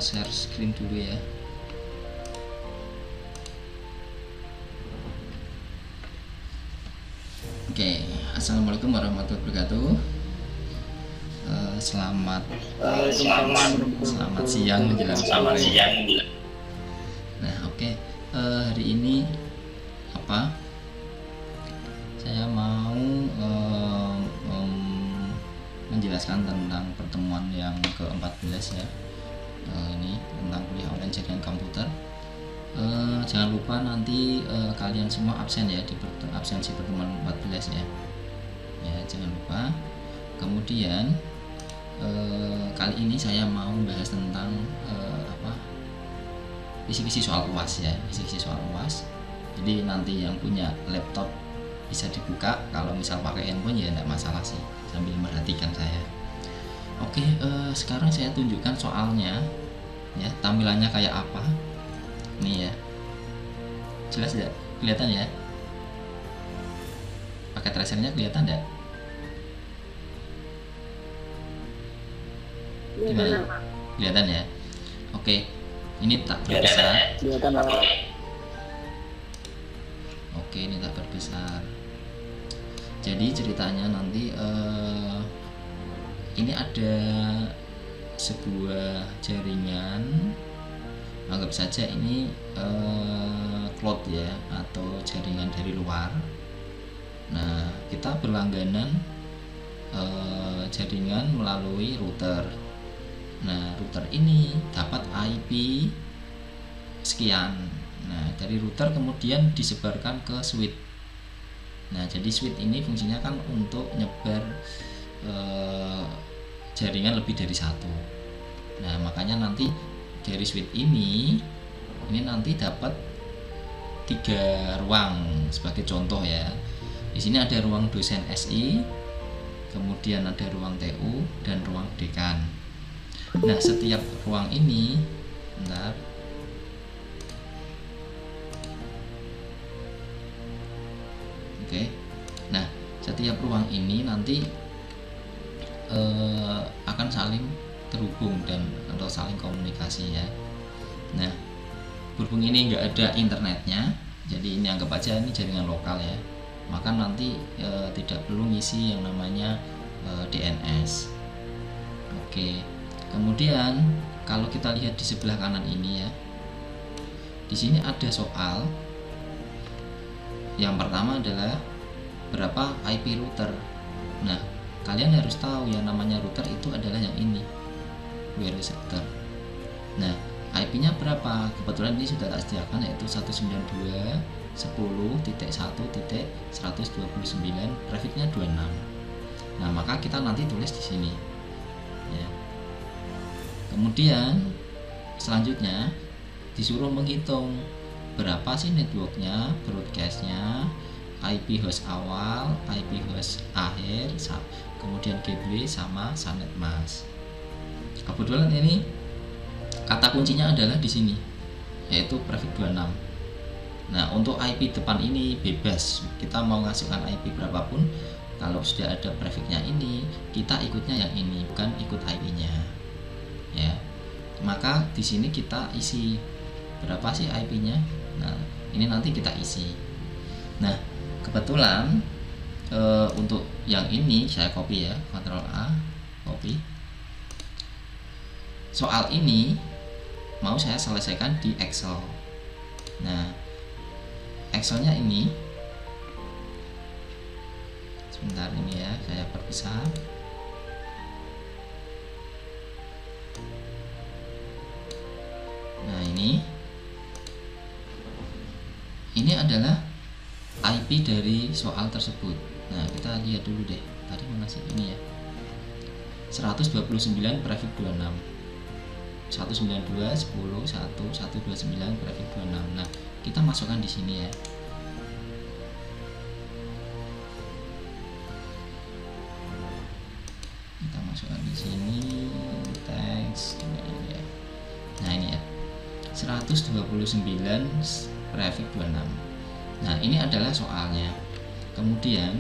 share screen dulu ya. Oke, assalamualaikum warahmatullahi wabarakatuh. Selamat siang menjelang sore. Nah, oke. Hari ini saya mau menjelaskan tentang pertemuan yang ke-14 ya. Ini tentang kuliah online jaringan komputer. Jangan lupa nanti kalian semua absen ya di absensi pertemuan 14 ya. Ya, jangan lupa. Kemudian kali ini saya mau bahas tentang isi-isi soal UAS ya, isi-isi soal UAS. Jadi nanti yang punya laptop bisa dibuka, kalau misal pakai handphone ya tidak masalah sih, sambil merhatikan saya. Oke, sekarang saya tunjukkan soalnya ya, tampilannya kayak apa. Nih ya, jelas tidak? Kelihatan ya? Pakai tracernya kelihatan tidak? Gimana? Kelihatan ya? Oke, ini tak berbesar. Oke, ini tak berbesar. Jadi ceritanya nanti ini ada sebuah jaringan, anggap saja ini cloud ya, atau jaringan dari luar. Nah, kita berlangganan jaringan melalui router. Nah, router ini dapat IP sekian. Nah, dari router kemudian disebarkan ke switch. Nah, jadi switch ini fungsinya kan untuk nyebar jaringan lebih dari satu. Nah, makanya nanti dari switch ini nanti dapat 3 ruang sebagai contoh ya. Di sini ada ruang dosen SI, kemudian ada ruang TU dan ruang dekan. Nah, setiap ruang ini, bentar. Oke. Nah, setiap ruang ini nanti akan saling terhubung atau saling komunikasi ya. Nah, berhubung ini nggak ada internetnya, jadi ini anggap aja ini jaringan lokal ya. Maka nanti tidak perlu ngisi yang namanya DNS. Oke. Kemudian kalau kita lihat di sebelah kanan ini ya, di sini ada soal. Yang pertama adalah berapa IP router. Nah, kalian harus tahu yang namanya router itu adalah yang ini, wireless router. Nah, IP-nya berapa? Kebetulan ini sudah tak sediakan, yaitu 192.10.1.129, trafficnya 26. Nah, maka kita nanti tulis di sini ya. Kemudian selanjutnya disuruh menghitung berapa sih networknya, broadcastnya, IP host awal, IP host akhir, kemudian gateway sama subnet mask. Kebetulan ini kata kuncinya adalah di sini, yaitu prefix 26. Nah, untuk IP depan ini bebas, kita mau ngasihkan IP berapapun. Kalau sudah ada prefixnya ini, kita ikutnya yang ini, bukan ikut IP-nya. Ya, maka di sini kita isi berapa sih IP-nya. Nah, ini nanti kita isi. Nah, kebetulan untuk yang ini saya copy ya, Ctrl A, copy. Soal ini mau saya selesaikan di Excel. Nah, Excelnya ini sebentar ini ya, saya perbesar. Nah, ini adalah IP dari soal tersebut. Nah, kita lihat dulu deh. Tadi mengasih ini ya. 129 prefix 26. 192 10 1 129 prefix 26. Nah, kita masukkan di sini ya. Kita masukkan di sini teks ya. Nah, ini ya. 129 prefix 26. Nah, ini adalah soalnya. Kemudian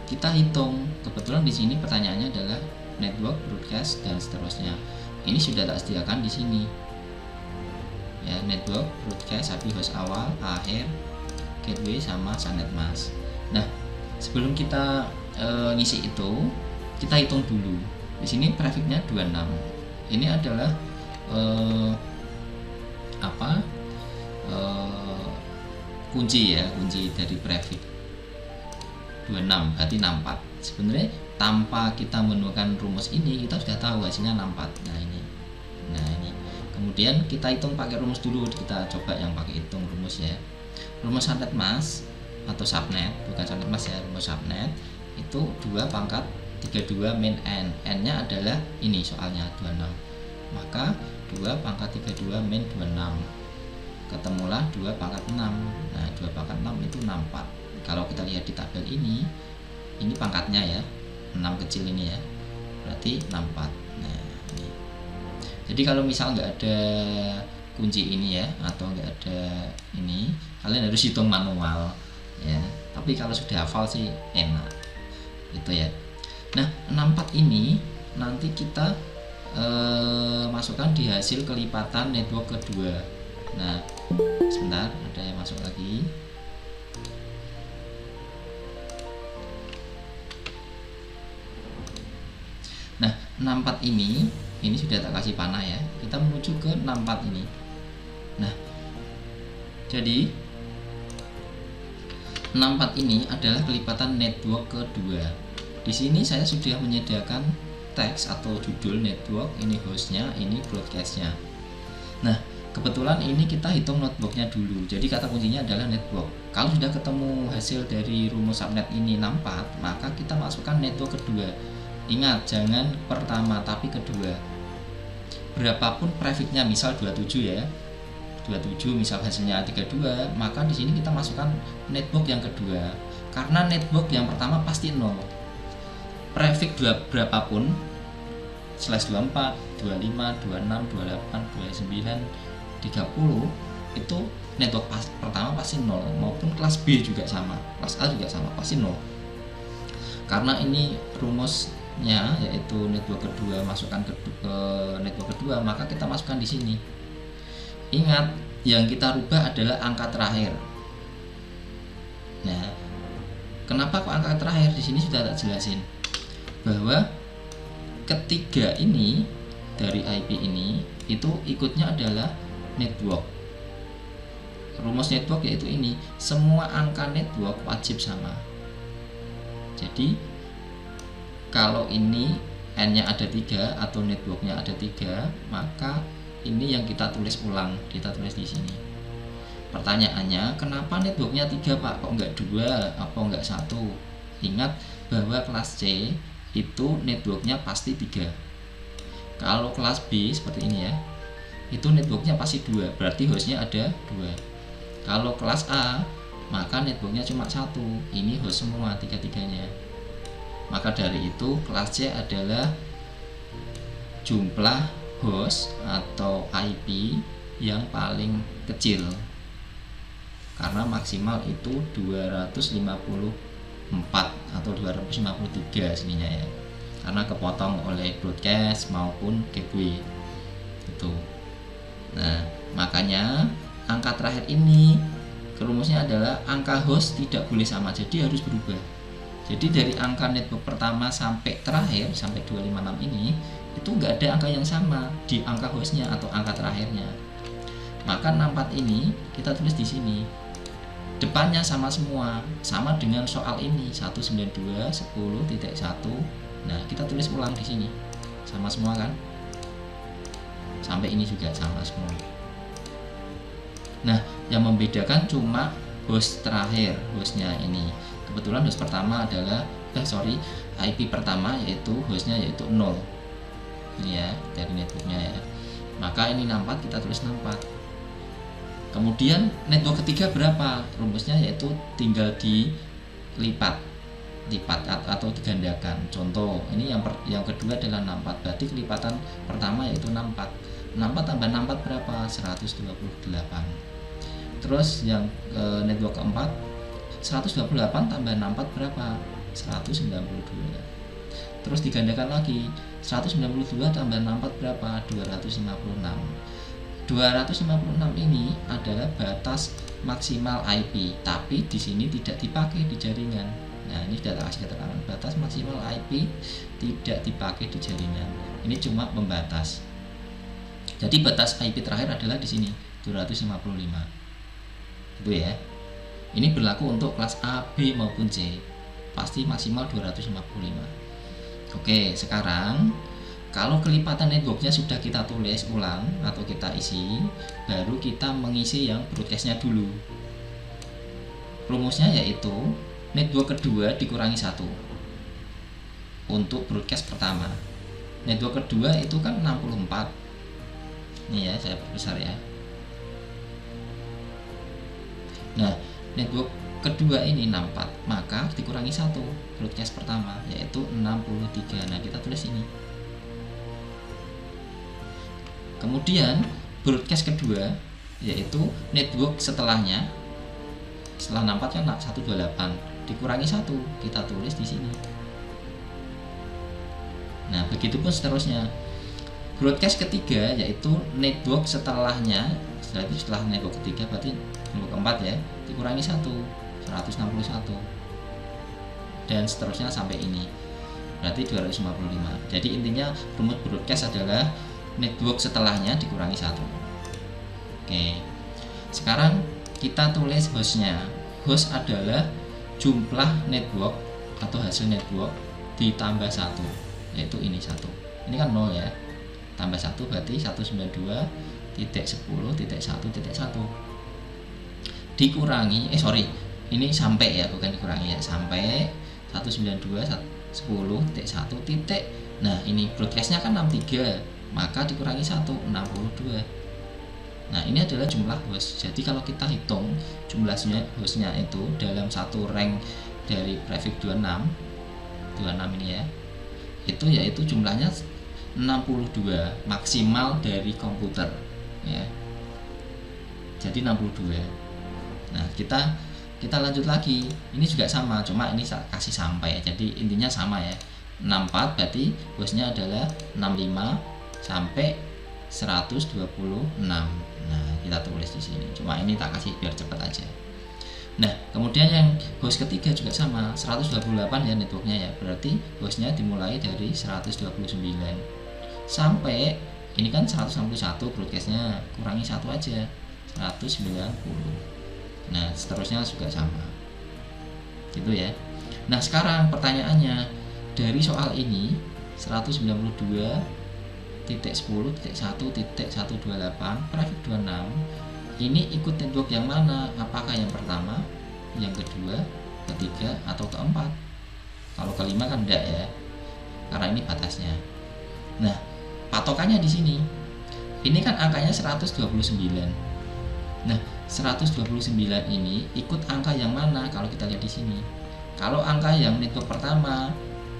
kita hitung. Kebetulan di sini pertanyaannya adalah network, broadcast dan seterusnya. Ini sudah tak sediakan di sini. ya, network, broadcast, IP host awal, akhir, gateway sama subnet mask. Nah, sebelum kita ngisi itu, kita hitung dulu. Di sini prefixnya 26. Ini adalah kunci ya, kunci dari prefix 26 berarti 64. Sebenarnya tanpa kita menemukan rumus ini kita sudah tahu hasilnya 64. Nah ini kemudian kita hitung pakai rumus dulu. Kita coba yang pakai hitung rumus ya. Rumus subnet mask atau subnet, bukan subnet mask ya, rumus subnet itu 2 pangkat 32 min n. N nya adalah ini soalnya 26, maka 2 pangkat 32 min 26, ketemulah 2 pangkat 6. Nah 2 pangkat 6 itu 64. Kalau kita lihat di tabel ini pangkatnya ya, 6 kecil ini ya, berarti 64. Nah ini. Jadi kalau misal nggak ada kunci ini ya, atau nggak ada ini, kalian harus hitung manual ya. Tapi kalau sudah hafal sih enak gitu ya. Nah 64 ini nanti kita masukkan di hasil kelipatan network kedua. Nah sebentar, ada yang masuk lagi. Nah 64 ini sudah tak kasih panah ya, kita menuju ke 64 ini. Nah jadi 64 ini adalah kelipatan network kedua. Di sini saya sudah menyediakan teks atau judul network, ini hostnya, ini broadcastnya. Nah kebetulan ini kita hitung notebooknya dulu, jadi kata kuncinya adalah network. Kalau sudah ketemu hasil dari rumus subnet ini 64, maka kita masukkan network kedua. Ingat, jangan pertama tapi kedua. Berapapun prefixnya, misal 27 ya, 27 misal hasilnya 32, maka di sini kita masukkan network yang kedua. Karena network yang pertama pasti 0. Prefix berapapun, /24, 25, 26, 28, 29, 30, itu network pertama pasti 0, maupun kelas B juga sama, kelas A juga sama, pasti 0. Karena ini rumusnya yaitu network kedua, masukkan ke network kedua, maka kita masukkan di sini. Ingat, yang kita rubah adalah angka terakhir. Nah, kenapa kok angka terakhir? Di sini sudah tak jelasin bahwa ketiga ini dari IP ini itu ikutnya adalah network. Rumus network yaitu ini, semua angka network wajib sama. Jadi kalau ini n-nya ada 3 atau networknya ada 3, maka ini yang kita tulis ulang, kita tulis di sini. Pertanyaannya, kenapa networknya 3 Pak? Kok enggak 2? Apa enggak 1? Ingat bahwa kelas C itu networknya pasti 3. Kalau kelas B seperti ini ya, itu networknya pasti 2, berarti hostnya ada 2. Kalau kelas A, maka networknya cuma 1, ini host semua, 3-3-nya. Maka dari itu kelas C adalah jumlah host atau IP yang paling kecil, karena maksimal itu 254 atau 253 sininya ya, karena kepotong oleh broadcast maupun gateway itu. Nah makanya angka terakhir ini rumusnya adalah angka host tidak boleh sama, jadi harus berubah. Jadi dari angka network pertama sampai terakhir, sampai 256 ini, itu nggak ada angka yang sama di angka hostnya atau angka terakhirnya. Maka 64 ini kita tulis di sini. Depannya sama semua, sama dengan soal ini 192.10.1. Nah kita tulis ulang di sini, sama semua kan? Sampai ini juga sama semua. Nah yang membedakan cuma host terakhir, hostnya ini. Kebetulan host pertama adalah IP pertama yaitu hostnya yaitu 0 ini ya, dari networknya ya. Maka ini 64, kita tulis 64. Kemudian network ketiga berapa? Rumusnya yaitu tinggal dilipat atau digandakan. Contoh ini yang kedua adalah 64, berarti kelipatan pertama yaitu 64. 64 tambah 64 berapa? 128. Terus yang network keempat 128 tambah 64 berapa? 192. Terus digandakan lagi, 192 tambah 64 berapa? 256. 256 ini adalah batas maksimal IP, tapi di sini tidak dipakai di jaringan. Nah, ini sudah kasih keterangan batas maksimal IP tidak dipakai di jaringan. Ini cuma pembatas. Jadi batas IP terakhir adalah di sini 255. Itu ya. Ini berlaku untuk kelas A, B maupun C. Pasti maksimal 255. Oke, sekarang kalau kelipatan networknya sudah kita tulis ulang atau kita isi, baru kita mengisi yang broadcastnya dulu. Rumusnya yaitu network kedua dikurangi 1 untuk broadcast pertama. Network kedua itu kan 64. Ini ya, saya perbesar ya. Nah, network kedua ini 64, maka dikurangi 1 broadcast pertama yaitu 63. Nah, kita tulis ini. Kemudian broadcast kedua yaitu network setelahnya, setelah 64 kan 128 dikurangi 1, kita tulis di sini. Nah, begitupun seterusnya. Broadcast ketiga yaitu network setelahnya, setelah network ketiga berarti network keempat ya, dikurangi 161 dan seterusnya sampai ini, berarti 255. Jadi intinya rumus broadcast adalah network setelahnya dikurangi 1. Oke, sekarang kita tulis hostnya. Host adalah jumlah network atau hasil network ditambah 1, yaitu ini 1. Ini kan 0 ya, tambah 1 berarti 192.10.1.1 dikurangi ini sampai ya, bukan dikurangi ya, sampai 192.10.1. Nah, ini broadcastnya kan 63, maka dikurangi 1, 62. Nah, ini adalah jumlah host. Jadi kalau kita hitung jumlahnya hostnya itu dalam satu rank dari prefix 26 ini ya, itu yaitu jumlahnya 62 maksimal dari komputer ya. Jadi 62. Nah, kita lanjut lagi. Ini juga sama, cuma ini kasih sampai. Jadi intinya sama ya. 64 berarti hostnya adalah 65 sampai 126. Nah, kita tulis di sini. Cuma ini tak kasih biar cepat aja. Nah, kemudian yang host ketiga juga sama, 128 ya networknya ya. Berarti hostnya dimulai dari 129 sampai ini kan 161, broadcastnya kurangi 1 aja, 190. Nah, seterusnya juga sama gitu ya. Nah, sekarang pertanyaannya, dari soal ini 192.10.1.128 prefix 26 ini ikut network yang mana? Apakah yang pertama, yang kedua, ketiga, atau keempat? Kalau kelima kan enggak ya, karena ini batasnya. Nah, patokannya di sini. Ini kan angkanya 129. Nah, 129 ini ikut angka yang mana? Kalau kita lihat di sini. Kalau angka yang network pertama,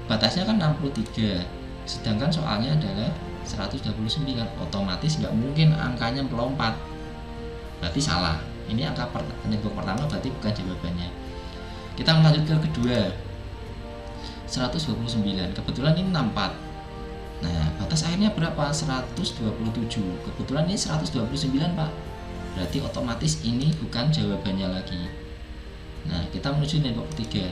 batasnya kan 63. Sedangkan soalnya adalah 129, otomatis nggak mungkin angkanya melompat. Berarti salah. Ini angka network pertama, berarti bukan jawabannya. Kita lanjut ke kedua. 129. Kebetulan ini 64. Nah, batas akhirnya berapa? 127. Kebetulan ini 129, Pak. Berarti otomatis ini bukan jawabannya lagi. Nah, kita menuju network ketiga.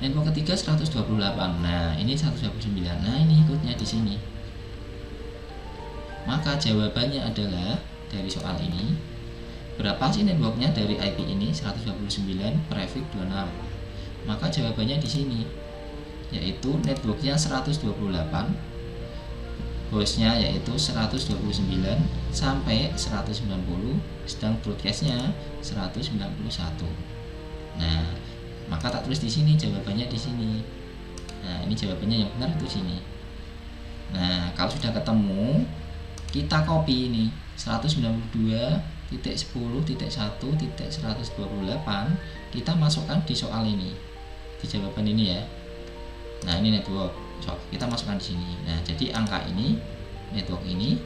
Network ketiga 128. Nah, ini 129. Nah, ini ikutnya di sini. Maka jawabannya adalah dari soal ini, berapa sih networknya dari IP ini? 129 prefix 26. Maka jawabannya di sini, yaitu networknya 128, hostnya yaitu 129 sampai 190, sedang broadcastnya 191. Nah, maka tak tulis di sini jawabannya di sini. Nah, ini jawabannya yang benar itu sini. Nah, kalau sudah ketemu, kita copy ini 192.10.1.128, kita masukkan di soal ini, di jawaban ini ya. Nah, ini network, kita masukkan di sini. Nah, jadi angka ini, network ini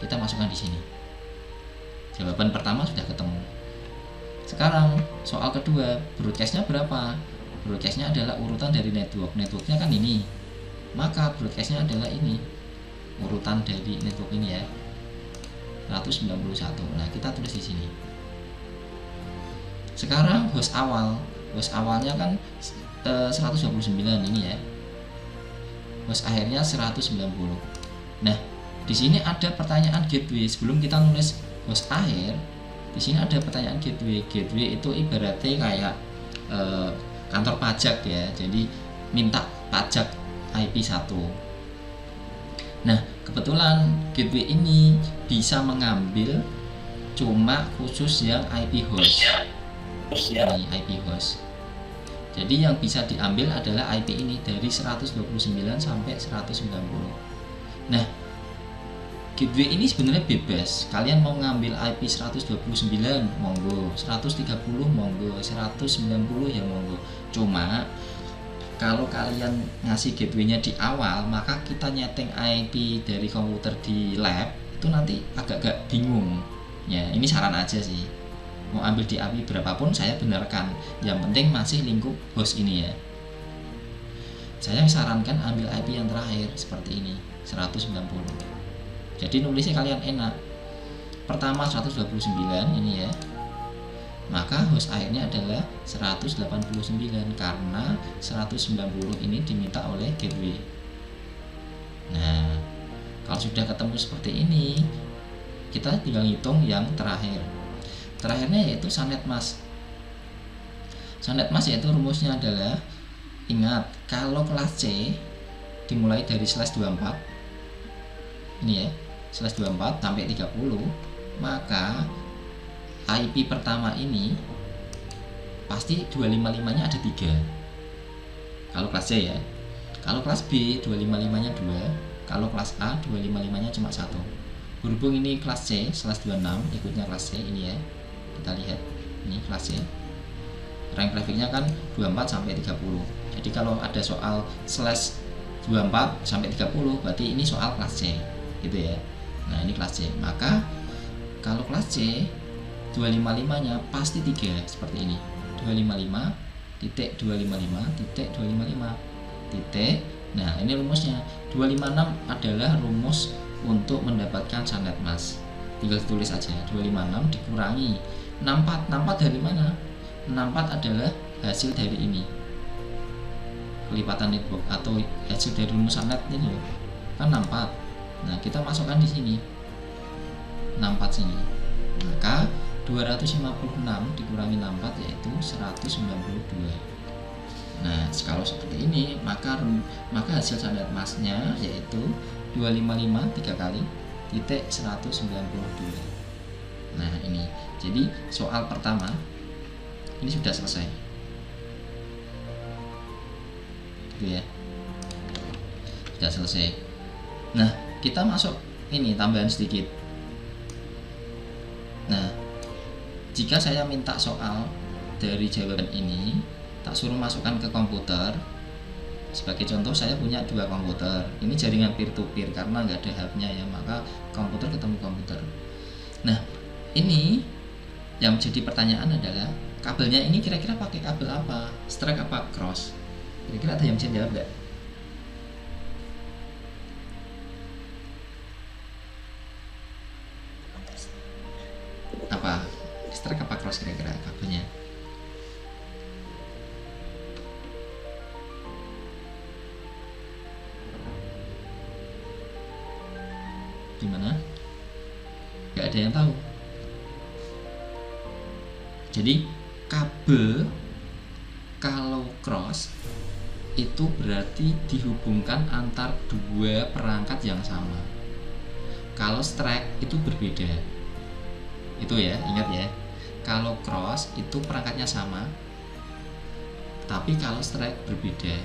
kita masukkan di sini. Jawaban pertama sudah ketemu. Sekarang soal kedua, broadcastnya berapa? Broadcastnya adalah urutan dari network. Networknya kan ini, maka broadcastnya adalah ini, urutan dari network ini ya. 191. Nah, kita tulis di sini. Sekarang host awalnya kan 129 ini ya. Host akhirnya 190. Nah, di sini ada pertanyaan gateway. Sebelum kita nulis host akhir, di sini ada pertanyaan gateway. Gateway itu ibaratnya kayak kantor pajak ya. Jadi minta pajak IP 1. Nah, kebetulan gateway ini bisa mengambil cuma khusus yang IP host. Ini IP host. Jadi yang bisa diambil adalah IP ini dari 129 sampai 190. Nah, gateway ini sebenarnya bebas. Kalian mau ngambil IP 129 monggo, 130 monggo, 190 ya monggo. Cuma kalau kalian ngasih gateway-nya di awal, maka kita nyeting IP dari komputer di lab itu nanti agak-agak bingung. Ya, ini saran aja sih. Mau ambil di IP berapapun saya benarkan. Yang penting masih lingkup host ini ya. Saya sarankan ambil IP yang terakhir seperti ini, 190. Jadi nulisnya kalian enak. Pertama 129 ini ya. Maka host akhirnya adalah 189 karena 190 ini diminta oleh gateway. Nah, kalau sudah ketemu seperti ini, kita tinggal hitung yang terakhir. Terakhirnya yaitu SANET MAS. SANET MAS yaitu rumusnya adalah, ingat, kalau kelas C dimulai dari /24 ini ya, /24 sampai 30, maka IP pertama ini pasti 255-nya ada 3 kalau kelas C ya. Kalau kelas B 255-nya 2, kalau kelas A 255-nya cuma 1. Berhubung ini kelas C /26 ikutnya kelas C ini ya, kita lihat ini kelas C, rank grafiknya kan 24 sampai 30. Jadi kalau ada soal /24 sampai 30 berarti ini soal kelas C gitu ya. Nah, ini kelas C. Maka kalau kelas C 255-nya pasti 3 seperti ini. 255.255.255 titik. Nah, ini rumusnya. 256 adalah rumus untuk mendapatkan SANET MAS. Tinggal ditulis aja 256 dikurangi 64. 64 dari mana? 64 adalah hasil dari ini. Kelipatan network atau hasil dari rumus SANET ini loh. Kan 64. Nah, kita masukkan di sini. 64 sini. Maka 256 dikurangi 64 yaitu 192. Nah, kalau seperti ini maka hasil SANET MAS-nya yaitu 255 3 kali titik 192. Nah, ini. Jadi soal pertama ini sudah selesai. Gitu ya. Sudah selesai. Nah, kita masuk ini tambahan sedikit. Nah, jika saya minta soal dari jawaban ini, tak suruh masukkan ke komputer. Sebagai contoh, saya punya 2 komputer. Ini jaringan peer to peer karena nggak ada hubnya ya, maka komputer ketemu komputer. Nah, ini yang menjadi pertanyaan adalah kabelnya ini kira-kira pakai kabel apa? Strike apa cross? Kira-kira ada yang bisa jawab nggak? Apa? Strike apa cross kira-kira kabelnya? Gimana? Gak ada yang tahu. Jadi kabel kalau cross itu berarti dihubungkan antar 2 perangkat yang sama. Kalau strike itu berbeda. Itu ya, ingat ya. Kalau cross itu perangkatnya sama, tapi kalau strike berbeda.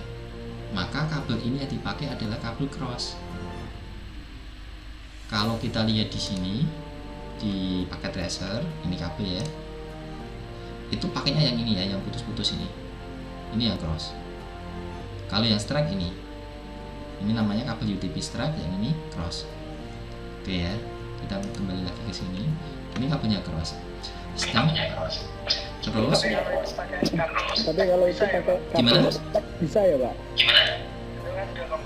Maka kabel ini yang dipakai adalah kabel cross. Kalau kita lihat di sini di paket tracer, ini kabel ya. Itu pakainya yang ini ya, yang putus-putus ini. Ini yang cross. Kalau yang strike ini namanya kabel UTP strike, yang ini cross. Oke ya, kita kembali lagi ke sini. Ini kabelnya cross. Terus tapi kalau itu pakai gimana? Bisa ya, Pak?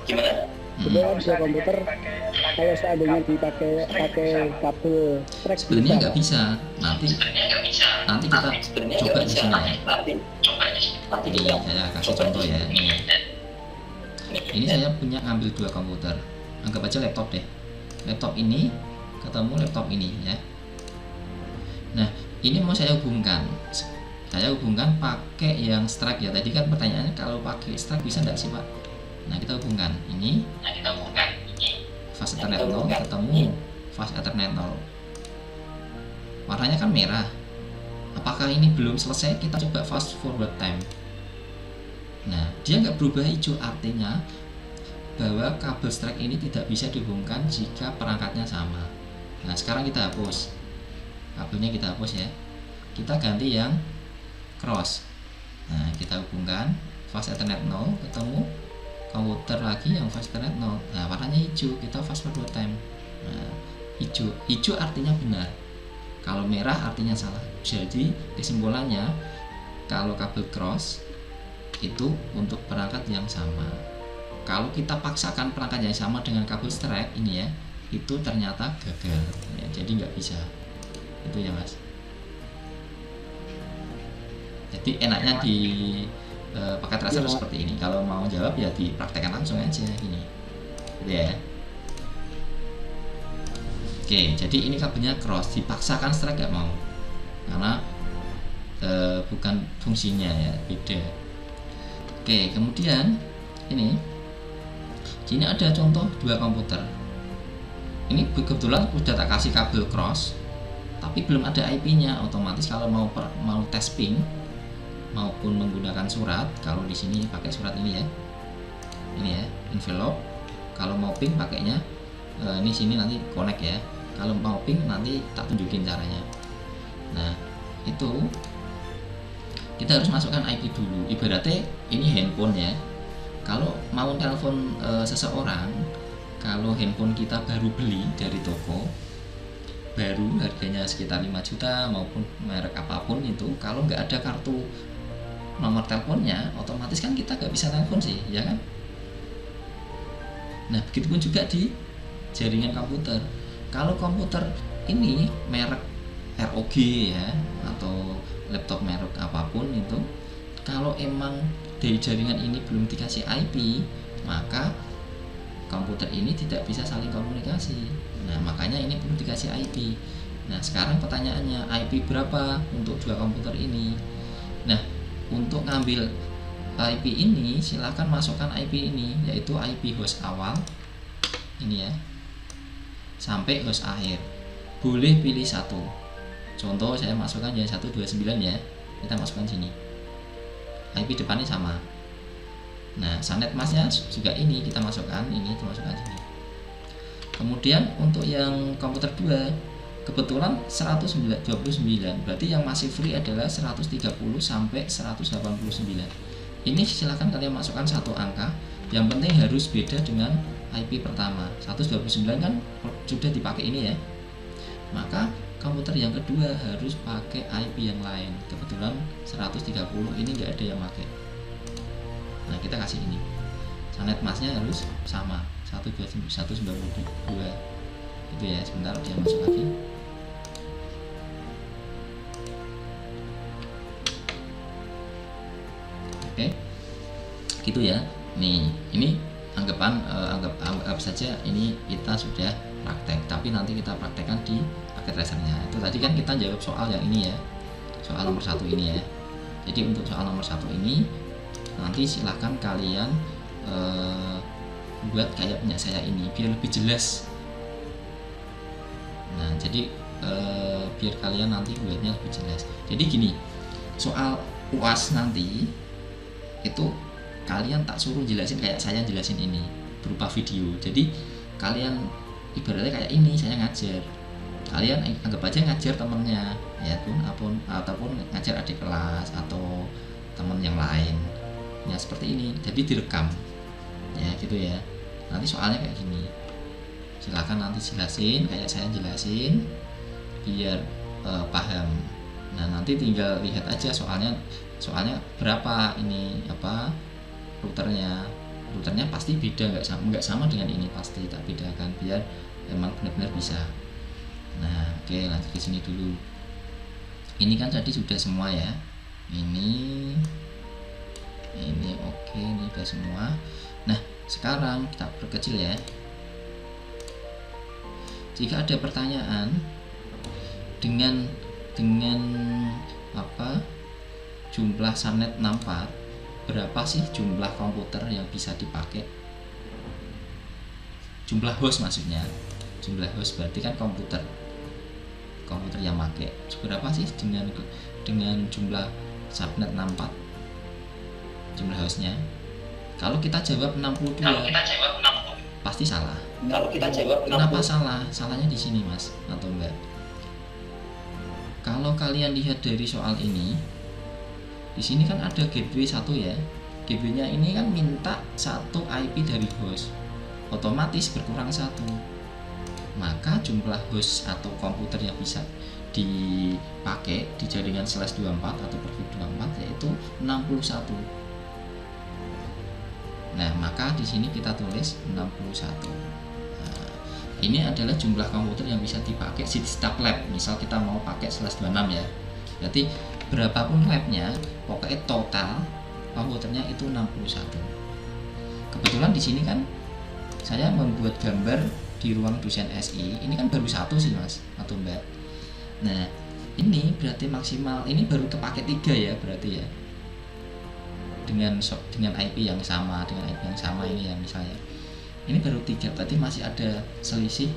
Gimana? Dua komputer kalau seandainya pakai kabel strek sebenarnya nggak bisa. Nanti kita coba di sini ya. Ini saya kasih contoh ya. Ini saya punya ngambil 2 komputer. Anggap aja laptop deh. Laptop ini ketemu laptop ini ya. Nah, ini mau saya hubungkan. Saya hubungkan pakai yang strike ya. Tadi kan pertanyaannya kalau pakai strike bisa enggak sih, Pak? Nah, kita hubungkan ini. Fast Ethernet 0 ketemu Fast Ethernet 0. Warnanya kan merah. Apakah ini belum selesai? Kita coba fast forward time. Nah, dia nggak berubah hijau, artinya bahwa kabel strike ini tidak bisa dihubungkan jika perangkatnya sama. Nah, sekarang kita hapus. Kabelnya kita hapus ya. Kita ganti yang cross. Nah, kita hubungkan Fast Ethernet 0 ketemu komputer lagi yang Fast Ethernet 0. Nah, warnanya hijau, kita fast forward time. Nah, hijau artinya benar. Kalau merah artinya salah. Jadi kesimpulannya kalau kabel cross itu untuk perangkat yang sama. Kalau kita paksakan perangkat yang sama dengan kabel strike ini ya, itu ternyata gagal ya, jadi nggak bisa. Itu ya Mas. Jadi enaknya di pakai tracer seperti ini. Kalau mau jawab ya dipraktekkan langsung aja gini gitu ya. Oke, jadi ini kabelnya cross, dipaksakan strike nggak mau karena bukan fungsinya ya, beda. Oke, kemudian ini sini ada contoh 2 komputer. Ini kebetulan udah tak kasih kabel cross tapi belum ada IP-nya. Otomatis kalau mau tes ping maupun menggunakan surat, kalau di sini pakai surat ini ya, envelope. Kalau mau ping pakainya ini sini nanti connect ya. Kalau mau ping nanti tak tunjukin caranya. Nah, itu kita harus masukkan IP dulu. Ibaratnya ini handphone ya. Kalau mau telepon seseorang, kalau handphone kita baru beli dari toko, baru harganya sekitar 5 juta maupun merek apapun itu, kalau nggak ada kartu nomor teleponnya, otomatis kan kita nggak bisa telepon sih, ya kan? Nah, begitupun juga di jaringan komputer. Kalau komputer ini merek ROG ya, atau laptop merek apapun itu, kalau emang dari jaringan ini belum dikasih IP, maka komputer ini tidak bisa saling komunikasi. Nah, makanya ini perlu dikasih IP. Nah, sekarang pertanyaannya, IP berapa untuk 2 komputer ini? Nah, untuk ngambil IP ini silahkan masukkan IP ini, yaitu IP host awal ini ya, sampai host akhir. Boleh pilih satu. Contoh saya masukkan yang 129 ya, kita masukkan sini. IP depannya sama. Nah, sanet masnya juga ini kita masukkan, ini dimasukkan sini. Kemudian untuk yang komputer 2 kebetulan 129, berarti yang masih free adalah 130 sampai 189. Ini silakan kalian masukkan satu angka, yang penting harus beda dengan IP pertama. 129 kan sudah dipakai ini ya, maka komputer yang kedua harus pakai IP yang lain. Kebetulan 130 ini nggak ada yang pakai. Nah, kita kasih ini, sanet masnya harus sama 192 itu ya. Sebentar dia masuk lagi. Oke, gitu ya. Nih, ini anggap saja ini kita sudah praktek, tapi nanti kita praktekkan di paket tracernya. Itu tadi kan kita jawab soal yang ini ya, soal nomor 1 ini ya. Jadi untuk soal nomor 1 ini nanti silahkan kalian buat kayak punya saya ini biar lebih jelas. Nah, jadi biar kalian nanti buatnya lebih jelas. Jadi gini, soal UAS nanti itu kalian tak suruh jelasin kayak saya jelasin ini berupa video. Jadi kalian ibaratnya kayak ini saya ngajar, kalian anggap aja ngajar temennya ya pun ataupun ngajar adik kelas atau teman yang lain ya, seperti ini. Jadi direkam ya gitu ya. Nanti soalnya kayak gini, silakan nanti jelasin kayak saya jelasin biar paham. Nah, nanti tinggal lihat aja soalnya berapa ini routernya. routernya pasti beda, nggak sama dengan ini, pasti tak bedakan biar emang benar-benar bisa. Nah oke, lanjut ke sini dulu. Ini kan tadi sudah semua ya, ini oke, ini udah semua. Nah sekarang kita perkecil ya. Jika ada pertanyaan dengan apa jumlah subnet 64, berapa sih jumlah komputer yang bisa dipakai? Jumlah host maksudnya, jumlah host berarti kan komputer yang pakai. Berapa sih dengan jumlah subnet 64 jumlah hostnya? Kalau kita jawab 62, pasti salah. Kalau kita jawab kenapa salah? Salahnya di sini mas, atau enggak? Kalau kalian lihat dari soal ini, di sini kan ada gateway 1 ya. Gateway-nya ini kan minta 1 IP dari host, otomatis berkurang 1. Maka jumlah host atau komputer yang bisa dipakai di jaringan /24 atau perfib 24 yaitu 61. Nah, maka di sini kita tulis 61. Nah, ini adalah jumlah komputer yang bisa dipakai setiap lab. Misal kita mau pakai /26 ya. Berarti berapapun labnya, pokoknya total komputernya itu 61. Kebetulan di sini kan saya membuat gambar di ruang dosen SI. Ini kan baru 1 sih mas atau mbak. Nah, ini berarti maksimal ini baru kepake 3 ya berarti ya. Dengan IP yang sama, ini ya misalnya. Ini baru 3, berarti masih ada selisih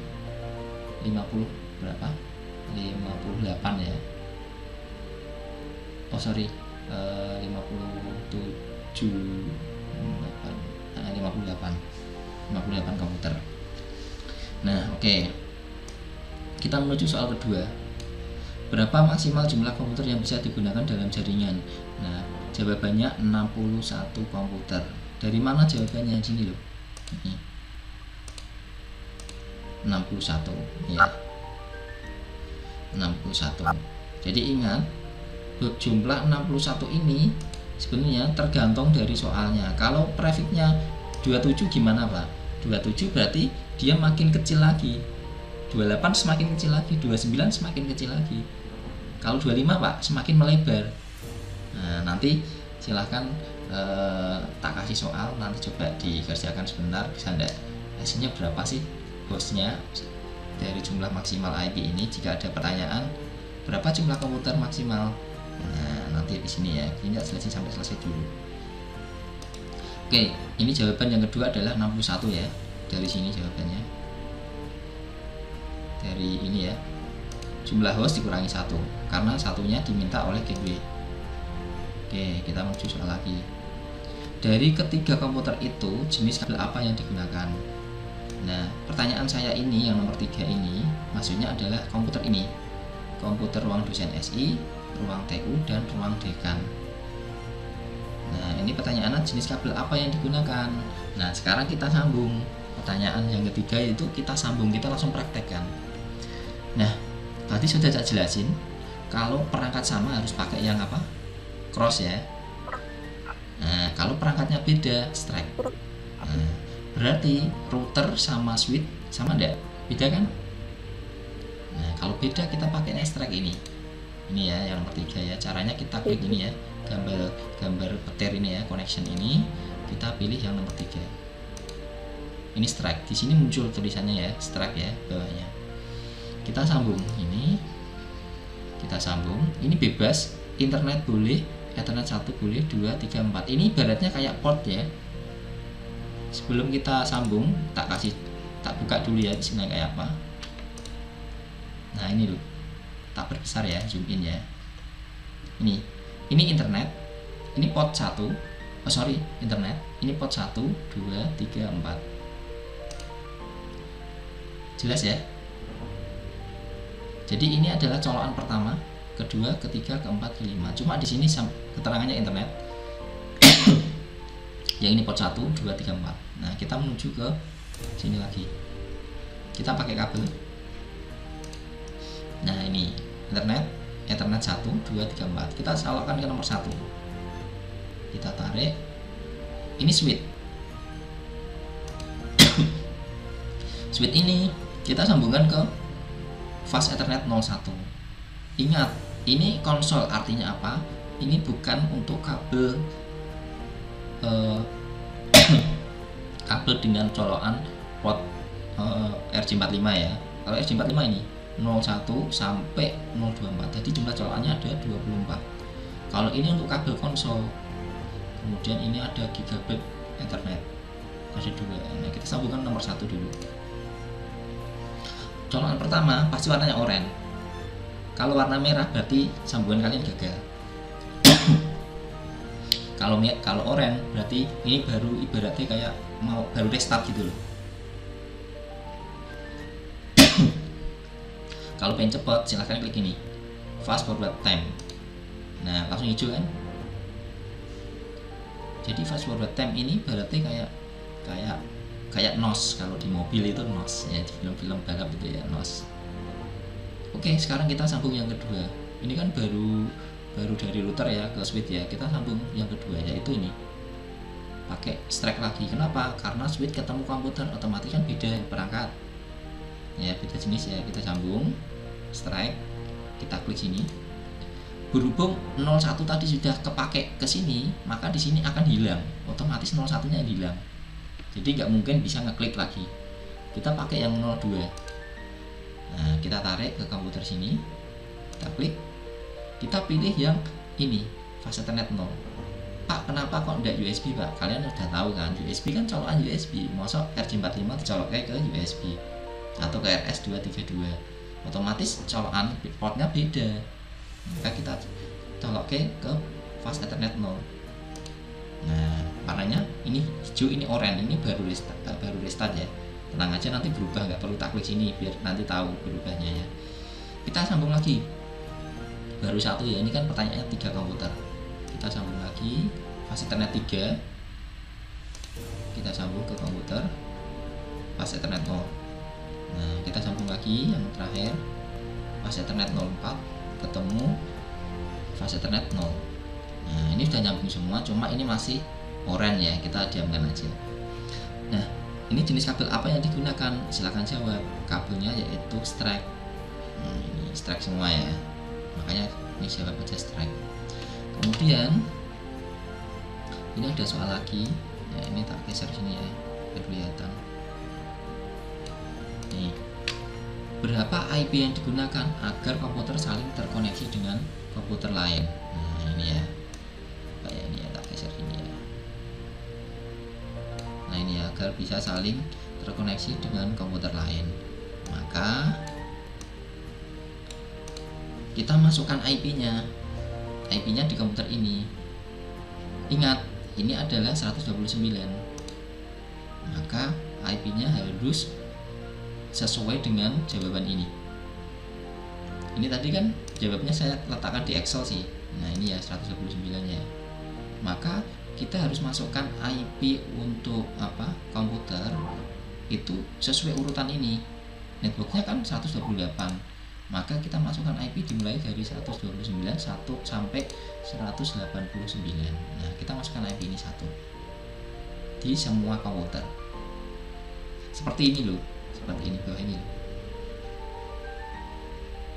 50 berapa? 58 ya. Oh sorry, 58 komputer. Nah oke. Kita menuju soal kedua. Berapa maksimal jumlah komputer yang bisa digunakan dalam jaringan? Nah jawabannya 61 komputer. Dari mana jawabannya? Sini loh. Ini 61 ya. 61. Jadi ingat, jumlah 61 ini sebenarnya tergantung dari soalnya. Kalau prefixnya 27 gimana Pak? 27 berarti dia makin kecil lagi. 28 semakin kecil lagi, 29 semakin kecil lagi. Kalau 25 Pak semakin melebar. Nah, nanti silahkan tak kasih soal, nanti coba dikerjakan sebentar, bisa enggak? Hasilnya berapa sih hostnya dari jumlah maksimal IP ini? Jika ada pertanyaan, berapa jumlah komputer maksimal? Nah, nanti di sini ya. Ini selesai sampai selesai dulu. Oke, ini jawaban yang kedua adalah 61 ya. Dari sini jawabannya. Dari ini ya. Jumlah host dikurangi 1 karena satunya diminta oleh gateway. Oke, kita menuju soal lagi. Dari ketiga komputer itu, jenis kabel apa yang digunakan? Nah, pertanyaan saya ini yang nomor 3 ini, maksudnya adalah komputer ini. Komputer ruang dosen SI, ruang TU, dan ruang dekan. Nah, ini pertanyaannya jenis kabel apa yang digunakan? Nah, sekarang kita sambung. Pertanyaan yang ketiga itu kita sambung, kita langsung praktekkan. Nah, tadi sudah saya jelasin, kalau perangkat sama harus pakai yang apa? Cross ya. Nah, kalau perangkatnya beda, strike. Nah, berarti router sama switch sama enggak? Beda kan? Nah, kalau beda kita pakai strike ini. Ini ya yang nomor 3 ya. Caranya kita klik ini ya. Gambar petir ini ya, connection ini. Kita pilih yang nomor 3. Ini strike. Di sini muncul tulisannya ya, strike ya bawahnya. Kita sambung ini. Kita sambung. Ini bebas, internet boleh, Ethernet 1 boleh, 2, 3, 4. Ini ibaratnya kayak port ya. Sebelum kita sambung, tak buka dulu ya di sini kayak apa. Nah, ini loh. Tak perbesar ya, zoom in ya. Ini internet. Ini port 1. Oh sorry, internet. Ini port 1, 2, 3, 4. Jelas ya? Jadi ini adalah colokan pertama, kedua, ketiga, keempat, kelima. Cuma di sini keterangannya internet. Yang ini port 1, 2, 3, 4. Nah, kita menuju ke sini lagi. Kita pakai kabel. Nah, ini internet, Ethernet 1, 2, 3, 4. Kita salurkan ke nomor 1. Kita tarik. Ini switch. switch ini kita sambungkan ke fast Ethernet 01. Ingat, ini konsol, artinya apa? Ini bukan untuk kabel kabel dengan colokan port RJ45 ya. Kalau RJ45 ini 01 sampai 024, jadi jumlah colokannya ada 24. Kalau ini untuk kabel konsol, kemudian ini ada gigabit Ethernet fase 2. Nah, kita sambungkan nomor 1 dulu. Colokan pertama pasti warnanya oranye. Kalau warna merah berarti sambungan kalian gagal. Kalau oranye berarti ini baru, ibaratnya kayak mau baru restart gitu loh. Kalau pengen cepet silahkan klik ini, fast forward time. Nah, langsung hijau kan. Jadi fast forward time ini berarti kayak NOS. Kalau di mobil itu NOS ya, di film-film balap itu ya NOS. Oke, sekarang kita sambung yang kedua. Ini kan baru dari router ya ke switch ya. Kita sambung yang kedua, yaitu ini pakai strike lagi. Kenapa? Karena switch ketemu komputer otomatis kan beda perangkat ya, beda jenis ya. Kita sambung strike, kita klik sini. Berhubung 01 tadi sudah kepake ke sini, maka di sini akan hilang, otomatis 01 nya hilang. Jadi nggak mungkin bisa ngeklik lagi. Kita pakai yang 02. Nah, kita tarik ke komputer sini, kita klik, kita pilih yang ini, fase Ethernet 0. Pak, kenapa kok enggak USB, Pak? Kalian udah tahu kan, USB kan colokan USB. Masa RJ45 dicoloknya ke USB atau ke RS232, otomatis colokan portnya beda. Maka kita coloknya ke fast Ethernet 0. Nah, warnanya ini hijau, ini oranye, ini baru restart ya. Tenang aja, nanti berubah, nggak perlu tak klik sini biar nanti tahu berubahnya ya. Kita sambung lagi, baru satu ya. Ini kan pertanyaannya 3 komputer. Kita sambung lagi fast Ethernet 3. Kita sambung ke komputer fast Ethernet 0. Nah, kita sambung lagi yang terakhir fast Ethernet 04, ketemu fase Ethernet 0. Nah, ini sudah nyambung semua, cuma ini masih oranye ya, kita diamkan aja. Nah, ini jenis kabel apa yang digunakan? Silahkan jawab. Kabelnya yaitu strike. Nah, ini strike semua ya, makanya ini jawab aja strike. Kemudian ini ada soal lagi ya, ini tak geser sini ya biar kelihatan. Nih, berapa IP yang digunakan agar komputer saling terkoneksi dengan komputer lain? Nah, ini ya, kayak ini ya, tak geser sini ya. Nah, ini ya, agar bisa saling terkoneksi dengan komputer lain, maka kita masukkan IP-nya di komputer ini. Ingat, ini adalah 129, maka IP-nya harus sesuai dengan jawaban ini. Ini tadi kan jawabnya saya letakkan di Excel sih. Nah, ini ya 129 ya. Maka kita harus masukkan IP untuk komputer itu sesuai urutan ini. Networknya kan 128. Maka kita masukkan IP dimulai dari 129 sampai 189. Nah, kita masukkan IP ini 1 di semua komputer. Seperti ini loh. Seperti ini, bawah ini.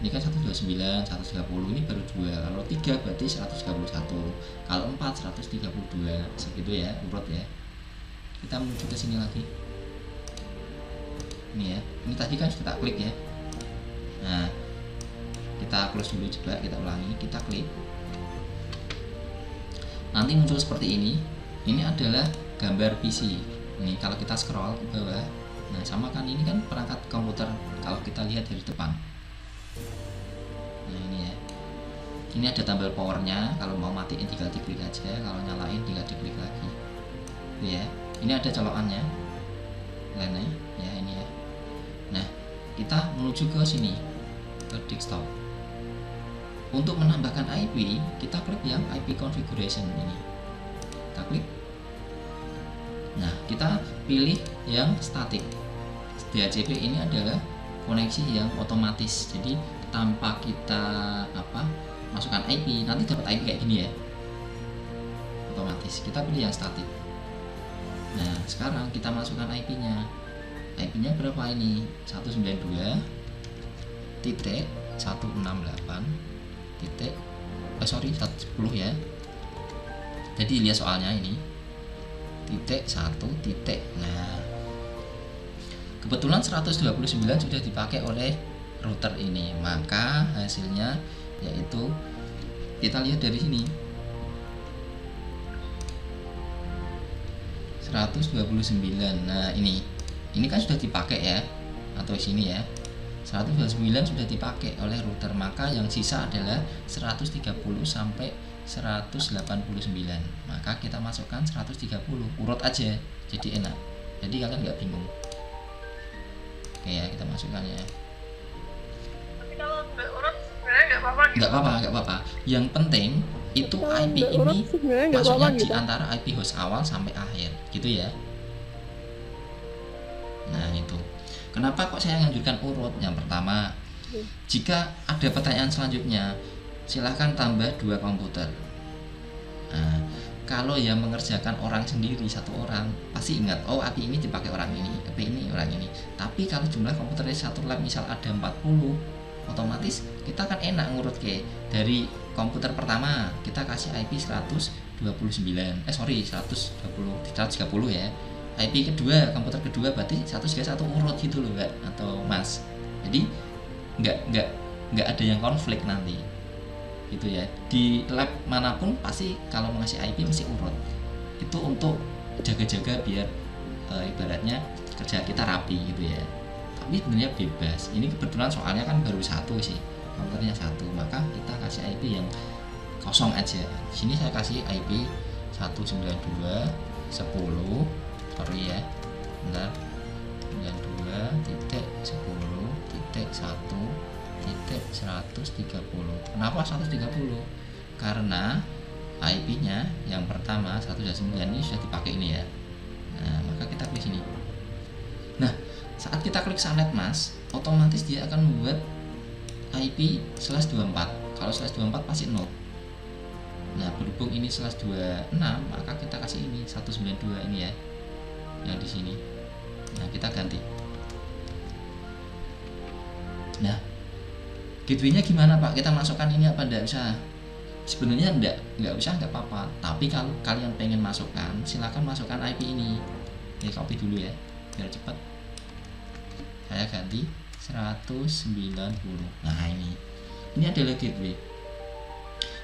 Ini kan 129, 130, ini baru 2. Kalau 3 berarti 131. Kalau 4 132. Segitu ya, urut ya. Kita menuju ke sini lagi. Ini ya. Ini tadi kan sudah tak klik ya. Nah, kita close dulu, coba kita ulangi, kita klik. Nanti muncul seperti ini. Ini adalah gambar PC. Ini kalau kita scroll ke bawah. Nah, sama kan, ini kan perangkat komputer kalau kita lihat dari depan. Nah, ini ya. Ini ada tombol powernya, kalau mau matiin tinggal diklik aja, kalau nyalain tinggal diklik lagi. Ya, ini ada colokannya. Lainnya ya, ini ya. Nah, kita menuju ke sini, ke desktop. Untuk menambahkan IP, kita klik yang IP configuration ini. Kita klik. Nah, kita pilih yang static. DHCP ini adalah koneksi yang otomatis. Jadi tanpa kita masukkan IP, nanti dapat IP kayak gini ya. Otomatis. Kita pilih yang static. Nah, sekarang kita masukkan IP-nya. IP-nya berapa ini? 192.168.110 ya. Jadi lihat soalnya ini titik 1 titik. Nah, kebetulan 129 sudah dipakai oleh router ini, maka hasilnya yaitu kita lihat dari sini 129. Nah, ini kan sudah dipakai ya, atau sini ya. 129 sudah dipakai oleh router, maka yang sisa adalah 130 sampai 189. Maka kita masukkan 130, urut aja, jadi enak. Jadi kalian nggak bingung. Oke ya, kita masukkan ya. Tapi kalau nggak urut sebenarnya nggak apa-apa gitu. Nggak apa-apa. Yang penting itu Kalau IP nggak ini urut sebenarnya nggak masuknya apa-apa di gitu. antara IP host awal sampai akhir, gitu ya. Nah itu. Kenapa kok saya anjurkan urut? Yang pertama, jika ada pertanyaan selanjutnya, silahkan tambah 2 komputer. Nah, kalau yang mengerjakan orang sendiri, satu orang, pasti ingat, oh IP ini dipakai orang ini, IP ini orang ini. Tapi kalau jumlah komputernya satu lab misal ada 40, otomatis kita kan enak ngurut ke dari komputer pertama kita kasih IP 130 ya. IP kedua, komputer kedua berarti 131 urut gitu loh Mbak atau Mas. Jadi nggak ada yang konflik nanti gitu ya. Di lab manapun pasti kalau mengasih IP mesti urut. Itu untuk jaga-jaga biar ibaratnya kerja kita rapi gitu ya. Tapi sebenarnya bebas. Ini kebetulan soalnya kan baru satu sih, komputernya satu, maka kita kasih IP yang kosong aja. Di sini saya kasih IP 192.10, sorry ya, bentar, 92.10.1.130. Kenapa 130? Karena IP-nya yang pertama 129 ini sudah dipakai ini ya. Nah, maka kita klik sini. Nah, saat kita klik subnet mas, otomatis dia akan membuat IP /24. Kalau /24 pasti 0. Nah, berhubung ini /26, maka kita kasih ini 192 ini ya, yang di sini. Nah, kita ganti. Nah, gateway-nya gimana Pak? Kita masukkan ini apa enggak bisa? Sebenarnya enggak usah, enggak apa-apa. Tapi kalau kalian pengen masukkan, silakan masukkan IP ini. Ini copy dulu ya, biar cepat. Saya ganti 190. Nah, ini adalah gateway.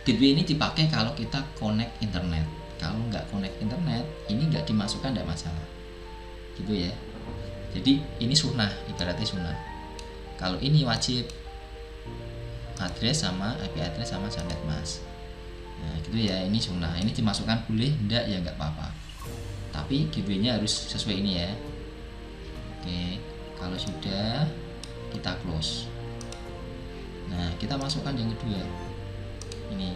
Gateway ini dipakai kalau kita connect internet. Kalau nggak connect internet, ini nggak dimasukkan, nggak masalah, gitu ya. Jadi ini sunnah, ibaratnya sunnah. Kalau ini wajib address sama IP address sama subnet mas. Nah gitu ya, ini sunnah. Ini dimasukkan boleh, enggak ya nggak apa-apa. Tapi gateway-nya harus sesuai ini ya. Oke, kalau sudah kita close. Nah kita masukkan yang kedua. Ini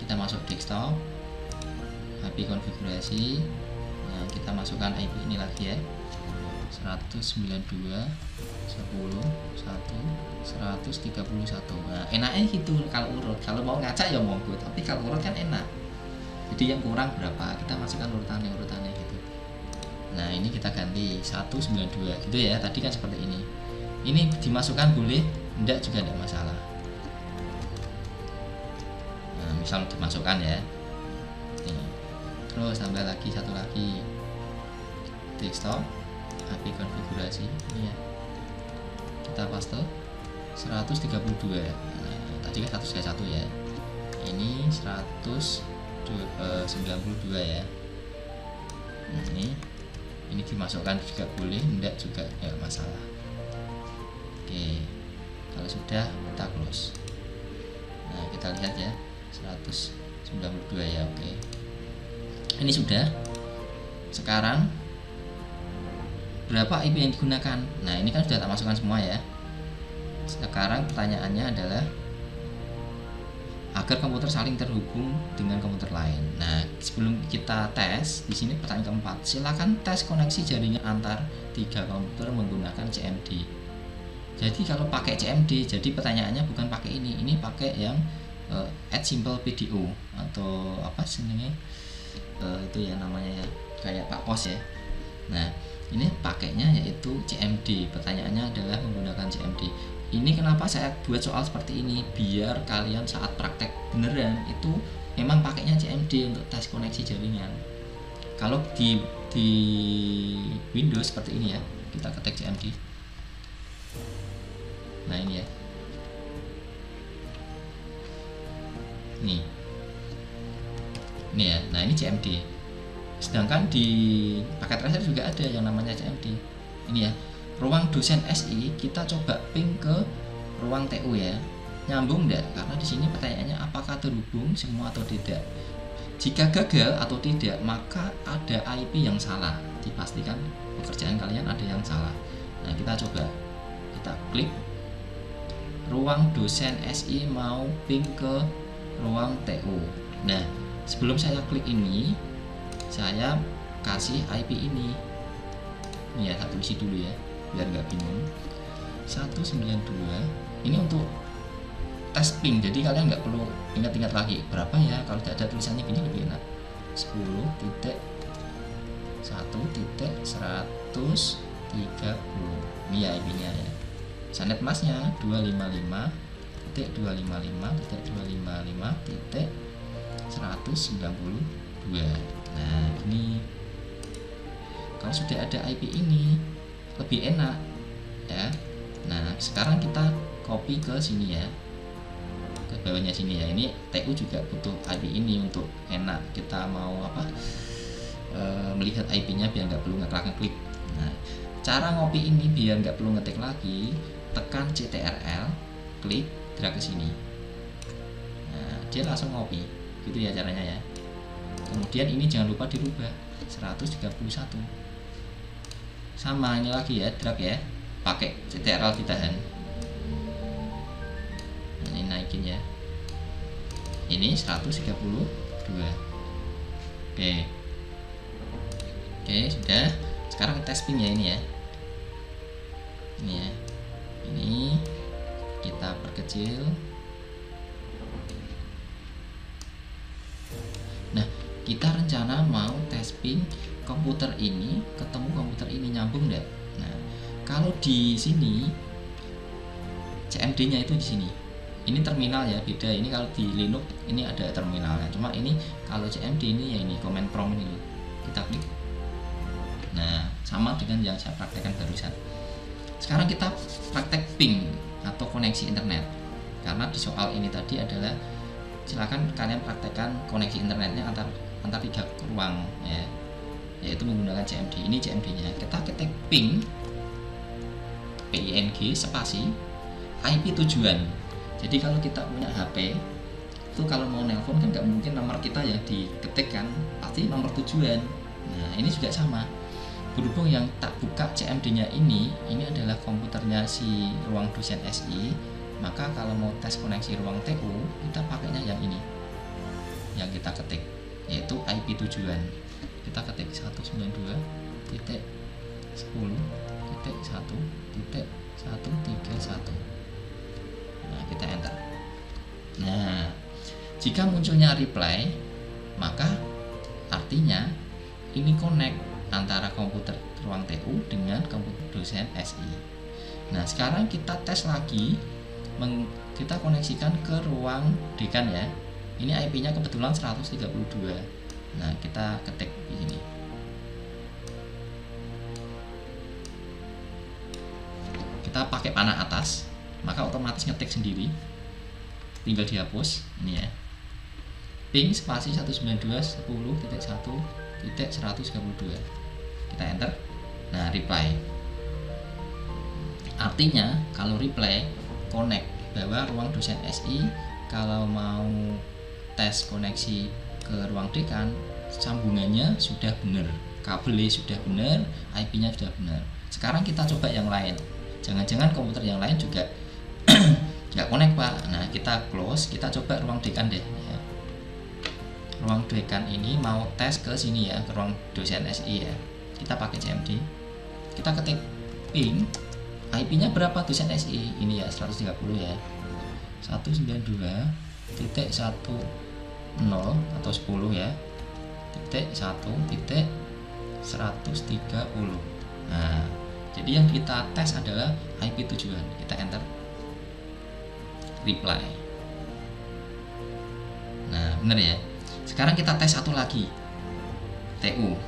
kita masuk desktop, IP konfigurasi. Nah kita masukkan IP ini lagi ya, 192.10.1.131. Nah enaknya gitu kalau urut. Kalau mau ngacak ya monggo, tapi kalau urut kan enak. Jadi yang kurang berapa kita masukkan urutannya gitu. Nah ini kita ganti 192 gitu ya. Tadi kan seperti ini. Ini dimasukkan boleh, enggak juga enggak masalah. Nah, misal dimasukkan ya. Ini. Terus tambah lagi satu lagi. Desktop, IP konfigurasi ini ya. Kita paste 132. Nah, tadi kan 131 ya. Ini 192 ya. Nah, ini dimasukkan juga boleh, enggak juga enggak masalah. Oke. Kalau sudah kita close. Nah, kita lihat ya. 192 ya, oke. Ini sudah. Sekarang berapa IP yang digunakan? Nah, ini kan sudah tak masukkan semua ya. Sekarang pertanyaannya adalah agar komputer saling terhubung dengan komputer lain. Nah, sebelum kita tes, di sini pertanyaan keempat, silakan tes koneksi jaringan antar 3 komputer menggunakan CMD. Jadi kalau pakai CMD, jadi pertanyaannya bukan pakai ini pakai yang add simple PDO atau apa sebenarnya itu ya namanya ya, kayak Pak Pos ya. Nah Ini pakainya yaitu CMD. Pertanyaannya adalah menggunakan CMD. Ini kenapa saya buat soal seperti ini, biar kalian saat praktek beneran itu memang pakainya CMD untuk tes koneksi jaringan. Kalau di Windows seperti ini ya, kita ketik CMD. Nah ini ya, ini ya. Nah ini CMD. Sedangkan di paket tracer juga ada yang namanya CMD. Ini ya, ruang dosen SI kita coba ping ke ruang TU ya. Nyambung enggak? Karena di sini pertanyaannya apakah terhubung semua atau tidak. Jika gagal atau tidak, maka ada IP yang salah. Dipastikan pekerjaan kalian ada yang salah. Nah, kita coba. Kita klik ruang dosen SI mau ping ke ruang TU. Nah, sebelum saya klik ini, saya kasih IP ini ya, satu isi dulu ya biar nggak bingung. 192 ini untuk tes ping, jadi kalian nggak perlu ingat-ingat lagi berapa ya, kalau tidak ada tulisannya gini lebih enak. 10.1.130 ini ya IP nya ya. Sanet masnya 255.255.192. Nah ini kalau sudah ada IP ini lebih enak ya. Nah sekarang kita copy ke sini ya, ke bawahnya sini ya. Ini TU juga butuh IP ini untuk enak kita mau melihat IP nya biar nggak perlu ngeklik. Nah cara ngopi ini biar nggak perlu ngetik lagi, tekan CTRL, klik, drag ke sini. Nah dia langsung ngopi gitu ya caranya ya. Kemudian ini jangan lupa dirubah 131 sama ini lagi ya, drag ya, pakai CTRL ditahan. Nah, ini naikin ya, ini 132. Oke sudah. Sekarang tes ping ya, ini ya, ini ya, ini kita perkecil. Nah kita rencana mau tes ping komputer ini ketemu komputer ini, nyambung enggak? Nah, kalau di sini CMD-nya itu di sini. Ini terminal ya, beda. Ini kalau di Linux ini ada terminalnya. Cuma ini kalau CMD ini ya ini command prompt ini loh. Kita klik. Nah, sama dengan yang saya praktekkan barusan. Sekarang kita praktek ping atau koneksi internet. Karena di soal ini tadi adalah silakan kalian praktekkan koneksi internetnya antar tiga ruang ya, yaitu menggunakan CMD. Ini CMD-nya. Kita ketik ping PING spasi IP tujuan. Jadi kalau kita punya HP itu kalau mau nelpon kan nggak mungkin nomor kita yang diketik kan, pasti nomor tujuan. Nah ini juga sama. Berhubung yang tak buka CMD-nya ini adalah komputernya si ruang dosen SI, maka kalau mau tes koneksi ruang TU kita pakainya yang ini, yang kita ketik, yaitu IP tujuan. Kita ketik 192.10.1.131. Nah kita enter. Nah jika munculnya reply, maka artinya ini connect antara komputer ruang TU dengan komputer dosen SI. Nah sekarang kita tes lagi, kita koneksikan ke ruang dekan ya. Ini IP-nya kebetulan 132. Nah kita ketik di sini. Kita pakai panah atas, maka otomatis ngetik sendiri. Tinggal dihapus ini ya. Ping spasi 192.10.1.132. Kita enter. Nah reply. Artinya kalau reply connect bahwa ruang dosen SI kalau mau tes koneksi ke ruang dekan sambungannya sudah benar, kabelnya sudah benar, IP-nya sudah benar. Sekarang kita coba yang lain. Jangan-jangan komputer yang lain juga nggak connect Pak. Nah kita close, kita coba ruang dekan deh ya. Ruang dekan ini mau tes ke sini ya, ke ruang dosen SI ya. Kita pakai CMD, kita ketik ping IP-nya berapa dosen SI, ini ya 130 ya, 192.10 atau 10 ya, titik 1.130. Nah, jadi yang kita tes adalah IP tujuan. Kita enter reply. Nah, benar ya. Sekarang kita tes satu lagi. TU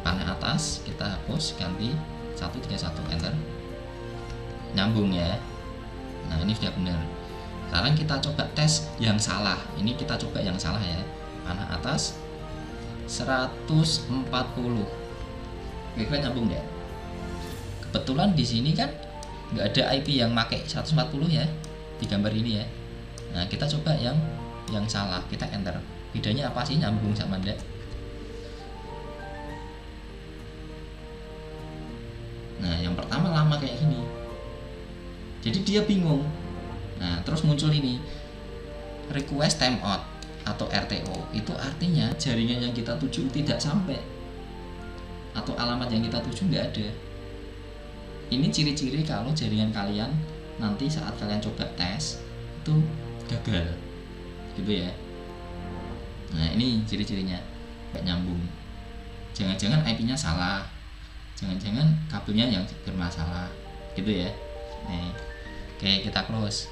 panel atas kita hapus, ganti 131, enter. Nyambung ya. Nah, ini sudah benar. Sekarang kita coba tes yang salah. Ini kita coba yang salah ya. Panel atas 140. Kira-kira nyambung ya? Kebetulan di sini kan nggak ada IP yang pakai 140 ya di gambar ini ya. Nah, kita coba yang salah, kita enter. Bedanya apa sih nyambung sama enggak? Nah, yang pertama lama kayak gini. Jadi dia bingung. Nah, terus muncul ini request timeout atau RTO. Itu artinya jaringan yang kita tuju tidak sampai, atau alamat yang kita tuju nggak ada. Ini ciri-ciri kalau jaringan kalian nanti saat kalian coba tes itu gagal, gitu ya. Nah, ini ciri-cirinya nggak nyambung. Jangan-jangan IP-nya salah, jangan-jangan kabelnya yang bermasalah, gitu ya. Nih, oke, kita close.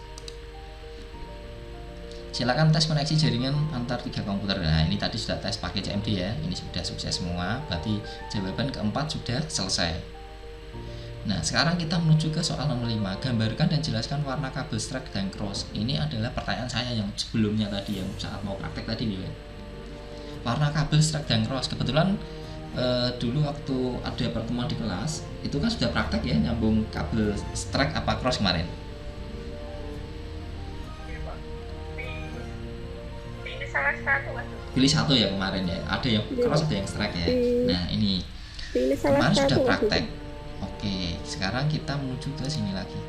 Silakan tes koneksi jaringan antar 3 komputer. Nah, ini tadi sudah tes pakai CMD ya. Ini sudah sukses semua. Berarti jawaban keempat sudah selesai. Nah, sekarang kita menuju ke soal nomor 5. Gambarkan dan jelaskan warna kabel strike dan cross. Ini adalah pertanyaan saya yang sebelumnya tadi, yang saat mau praktek tadi nih ya. Warna kabel strike dan cross. Kebetulan dulu waktu ada pertemuan di kelas, itu kan sudah praktek ya, nyambung kabel strike apa cross kemarin. Ini salah satu kan? Pilih satu ya kemarin ya. Ada yang cross, ada yang strike ya. Nah, ini kemarin sudah praktek. Oke, sekarang kita menuju ke sini lagi.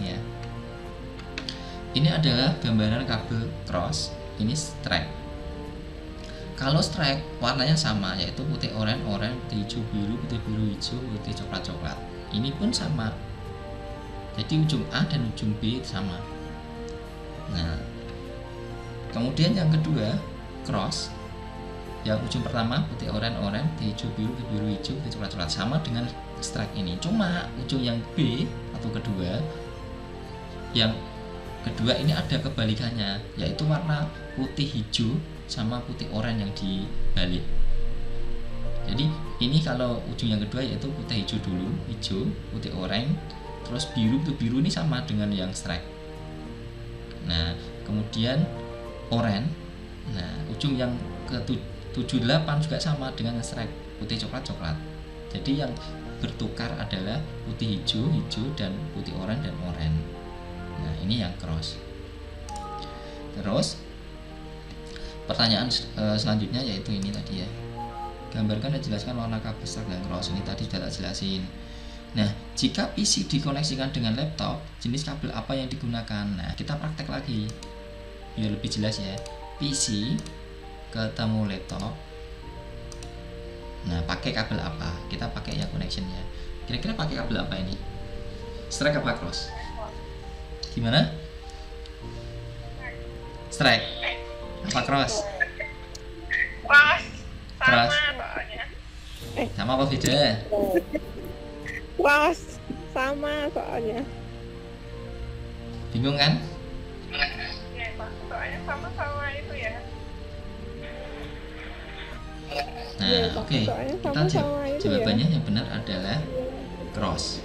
Ya. Ini adalah gambaran kabel cross, ini strike. Kalau strike warnanya sama, yaitu putih oranye, putih hijau biru, putih biru hijau, putih coklat coklat. Ini pun sama. Jadi ujung A dan ujung B sama. Nah, kemudian yang kedua cross. Yang ujung pertama putih oranye, putih hijau biru, putih biru hijau, putih coklat coklat, sama dengan strike ini. Cuma ujung yang B atau kedua, yang kedua ini ada kebalikannya, yaitu warna putih hijau sama putih oranye yang dibalik. Jadi ini kalau ujung yang kedua yaitu putih hijau dulu, hijau, putih oranye, terus biru, itu biru ini sama dengan yang strike. Nah, kemudian oranye. Nah, ujung yang ke 78 juga sama dengan strike, putih coklat-coklat. Jadi yang bertukar adalah putih hijau, dan putih oranye dan oranye. Nah, ini yang cross. Terus pertanyaan selanjutnya yaitu ini tadi ya. Gambarkan dan jelaskan warna kabel strike dan cross. Ini tadi sudah tak jelasin. Nah, jika PC dikoneksikan dengan laptop, jenis kabel apa yang digunakan? Nah, kita praktek lagi biar lebih jelas ya. PC ketemu laptop. Nah, pakai kabel apa? Kita pakai ya connectionnya. Kira-kira pakai kabel apa ini? Strike apa cross? Gimana? Strike apa cross? Cross. Cross. Sama soalnya. Sama apa beda? Cross sama soalnya. Bingung kan? Iya, Pak. Soalnya sama-sama itu ya. Nah, oke. Kita jawabannya yang benar adalah cross.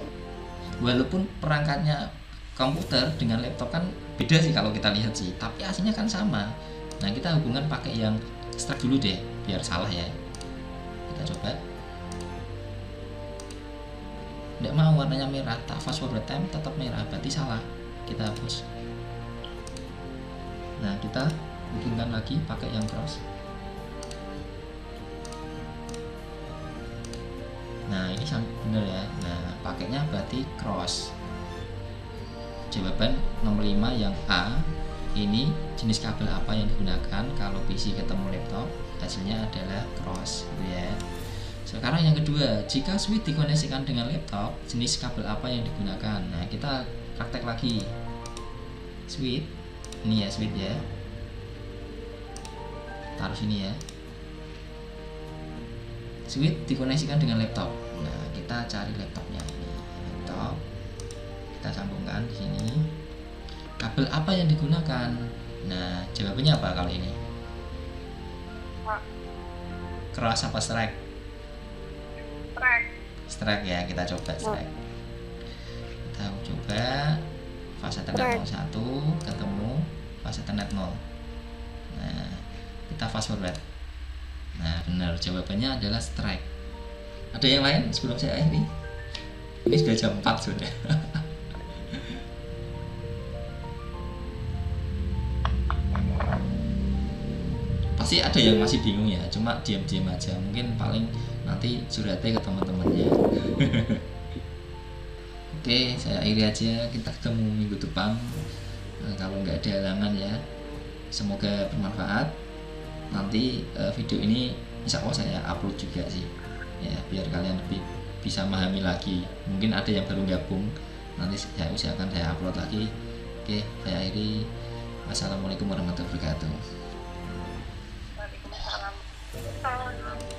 Walaupun perangkatnya komputer dengan laptop kan beda sih kalau kita lihat sih, tapi aslinya kan sama. Nah, kita hubungan pakai yang strike dulu deh biar salah ya. Kita coba. Tidak mau warnanya merah, tak fast forward time tetap merah, berarti salah. Kita hapus. Nah, kita hubungkan lagi pakai yang cross. Nah, ini benar ya. Nah, pakainya berarti cross. Jawaban nomor 5 yang A. Ini jenis kabel apa yang digunakan kalau PC ketemu laptop? Hasilnya adalah cross, gitu ya. Sekarang yang kedua, jika switch dikoneksikan dengan laptop, jenis kabel apa yang digunakan? Nah, kita praktek lagi. Switch, ini ya switch ya. Taruh sini ya. switch dikoneksikan dengan laptop. Nah, kita cari laptopnya ini. Laptop kita sambungkan di sini. Kabel apa yang digunakan? Nah, jawabannya apa kali ini? Cross apa strike? Strike ya, kita coba strike. Kita coba fase Ethernet 01 ketemu fase Ethernet 0. Nah, kita fast forward. Nah, benar, jawabannya adalah strike. Ada yang lain sebelum saya akhiri? Ini sudah jam 4 sudah. Pasti ada yang masih bingung ya, cuma diam-diam aja. Mungkin paling nanti curhatnya ke teman-temannya. Oke, saya akhiri aja. Kita ketemu minggu depan. Kalau nggak ada halangan ya. Semoga bermanfaat. Nanti video ini insya Allah saya upload juga sih. Ya, biar kalian lebih bisa memahami lagi. Mungkin ada yang baru gabung. Nanti saya usahakan saya upload lagi. Oke, saya akhiri. Wassalamualaikum warahmatullahi wabarakatuh. Waalaikumsalam.